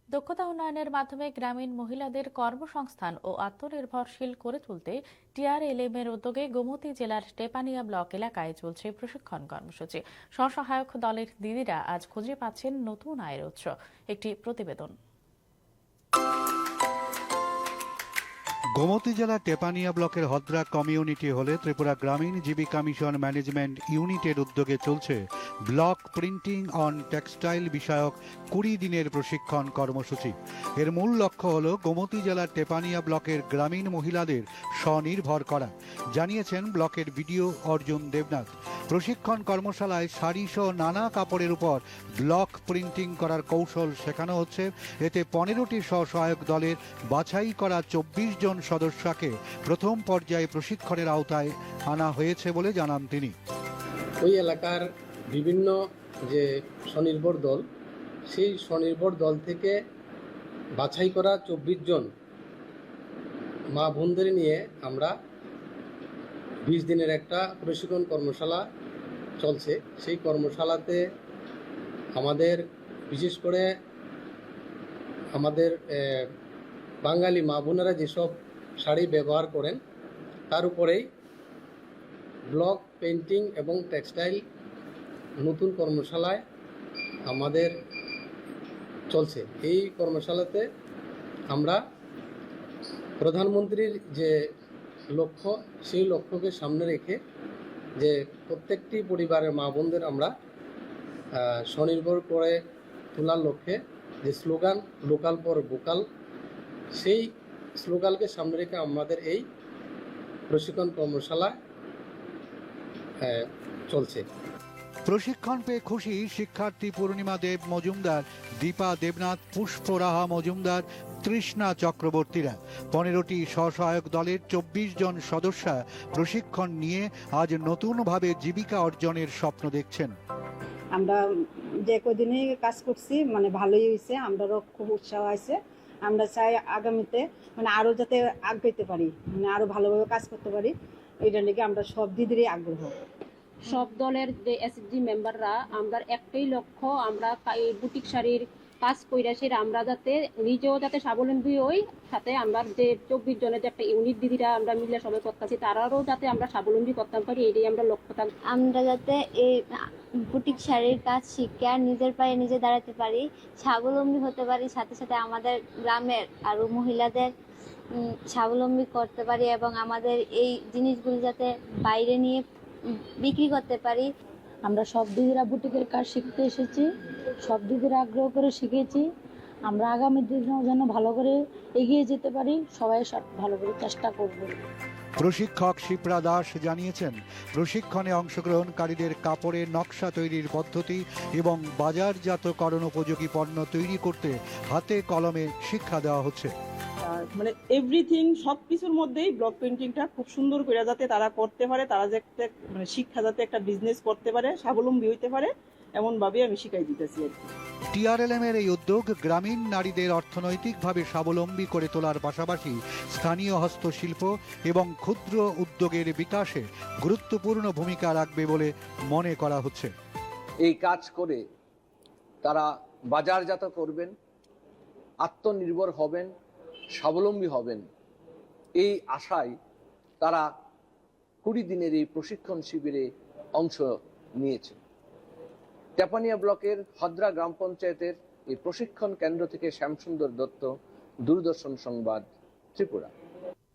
দক্ষতা উন্নয়নের মাধ্যমে গ্রামীণ মহিলাদের কর্মসংস্থান ও আত্মনির্ভরশীল করে তুলতে টিআরএলএম এর উদ্যোগে গোমতী জেলার টেপানিয়া ব্লক এলাকায় চলছে প্রশিক্ষণ কর্মসূচি। স্বসহায়ক দলের দিদিরা আজ খুঁজে পাচ্ছেন নতুন আয়ের উৎস। একটি প্রতিবেদন। গোমতী জেলার টেপানিয়া ব্লকের হদ্রা কমিউনিটি হলে ত্রিপুরা গ্রামীণ জীবিকা মিশন ম্যানেজমেন্ট ইউনিটের উদ্যোগে চলছে ব্লক প্রিন্টিং অন টেক্সটাইল বিষয়ক 20 দিনের প্রশিক্ষণ কর্মসূচি। এর মূল লক্ষ্য হল গোমতী জেলার টেপানিয়া ব্লকের গ্রামীণ মহিলাদের স্বনির্ভর করা, জানিয়েছেন ব্লকের বিডিও অর্জুন দেবনাথ। প্রশিক্ষণ কর্মশালায় শাড়ি সহ নানা কাপড়ের উপর ব্লক প্রিন্টিং করার কৌশল শেখানো হচ্ছে। এতে 15টি স্বসহায়ক দলের বাছাই করা 24 জন সদস্যকে প্রথম পর্যায়ে প্রশিক্ষণের আওতায় আনা হয়েছে বলে জানান তিনি। ওই এলাকার বিভিন্ন যে স্বনির্ভর দল, সেই স্বনির্ভর দল থেকে বাছাই করা 24 জন মা বোনদের নিয়ে আমরা 20 দিনের একটা প্রশিক্ষণ কর্মশালা চলছে। সেই কর্মশালাতে আমাদের বিশেষ করে আমাদের বাঙালি মা বোনেরা যেসব শাড়ি ব্যবহার করেন তার উপরেই ব্লক পেইন্টিং এবং টেক্সটাইল নতুন কর্মশালায় আমাদের চলছে। এই কর্মশালাতে আমরা প্রধানমন্ত্রীর যে লক্ষ্য, সেই লক্ষ্যকে সামনে রেখে যে প্রত্যেকটি পরিবারের মা বোনদের আমরা স্বনির্ভর করে তোলার লক্ষ্যে যে স্লোগান লোকাল ফর ভোকাল, সেই স্লোগানকে সামনে রেখে আমাদের এই প্রশিক্ষণ কর্মশালা চলছে। প্রশিক্ষণ পেয়ে খুশি শিক্ষার্থী পূর্ণিমা দেব মজুমদার, দীপা দেবনাথ, পুষ্পরাহা মজুমদার, তৃষ্ণা চক্রবর্তীরা। 15টি স্বসহায়ক দলের 24 জন সদস্য প্রশিক্ষণ নিয়ে আজ নতুনভাবে জীবিকা অর্জনের স্বপ্ন দেখছেন। আমরা যে কদিনে কাজ করছি ভালোই হয়েছে, আমরাও খুব উৎসাহ আছে। আমরা চাই আগামীতে আরো যাতে আগাইতে পারি, আরো ভালোভাবে কাজ করতে পারি। এইটা নিয়ে আমরা সব দিদিরই আগ্রহ। সব দলের যে এসএসজি মেম্বাররা আমরা একটাই লক্ষ্য, আমরা এই বুটিক শাড়ির কাজ কইরা আমরা যাতে নিজেও যাতে স্বাবলম্বী হই, সাথে আমরা যে 24 জনের যে একটা ইউনিট দিদিরা আমরা মিলে সবাই করতেছি তারাও যাতে আমরা স্বাবলম্বী করতে পারি, এটাই আমরা লক্ষ্য থাকবে। আমরা যাতে এই বুটিক শাড়ির কাজ শিখে আর নিজের পায়ে নিজে দাঁড়াতে পারি, স্বাবলম্বী হতে পারি, সাথে সাথে আমাদের গ্রামের আরো মহিলাদের স্বাবলম্বী করতে পারি এবং আমাদের এই জিনিসগুলো যাতে বাইরে নিয়ে বিক্রি করতে পারি। আমরা সব দিদিরা বুটিকের কাজ শিখতে এসেছি, সব দিদিরা আগ্রহ করে শিখেছি। আমরা আগামী দিনেও যেন ভালো করে এগিয়ে যেতে পারি, সবাই ভালো করে চেষ্টা করব। প্রশিক্ষক শিপ্রা দাস জানিয়েছেন, প্রশিক্ষণে অংশগ্রহণকারীদের কাপড়ের নকশা তৈরির পদ্ধতি এবং বাজারজাতকরণ উপযোগী পণ্য তৈরি করতে হাতে কলমে শিক্ষা দেওয়া হচ্ছে। এভরিথিং সবকিছুর মধ্যেই ব্লক পেইন্টিংটা খুব সুন্দর করে যাতে তারা করতে পারে, তারা যে শিক্ষা যাতে একটা বিজনেস করতে পারে, স্বাবলম্বী হইতে পারে, এমন ভাবে আমি শিখাই দিতেছি আর কি। টিআরএলএম এর এই উদ্যোগ গ্রামীণ নারীদের অর্থনৈতিকভাবে স্বাবলম্বী করে তোলার পাশাপাশি স্থানীয় হস্তশিল্প এবং ক্ষুদ্র উদ্যোগের বিকাশে গুরুত্বপূর্ণ ভূমিকা রাখবে বলে মনে করা হচ্ছে। এই কাজ করে তারা বাজারজাত করবেন, আত্মনির্ভর হবেন, স্বাবলম্বী হবেন, এই আশায় তারা 20 দিনের এই প্রশিক্ষণ শিবিরে অংশ নিয়েছে। টেপানিয়া ব্লকের হদ্রা গ্রাম পঞ্চায়েতের এই প্রশিক্ষণ কেন্দ্র থেকে শ্যামসুন্দর দত্ত, দূরদর্শন সংবাদ, ত্রিপুরা।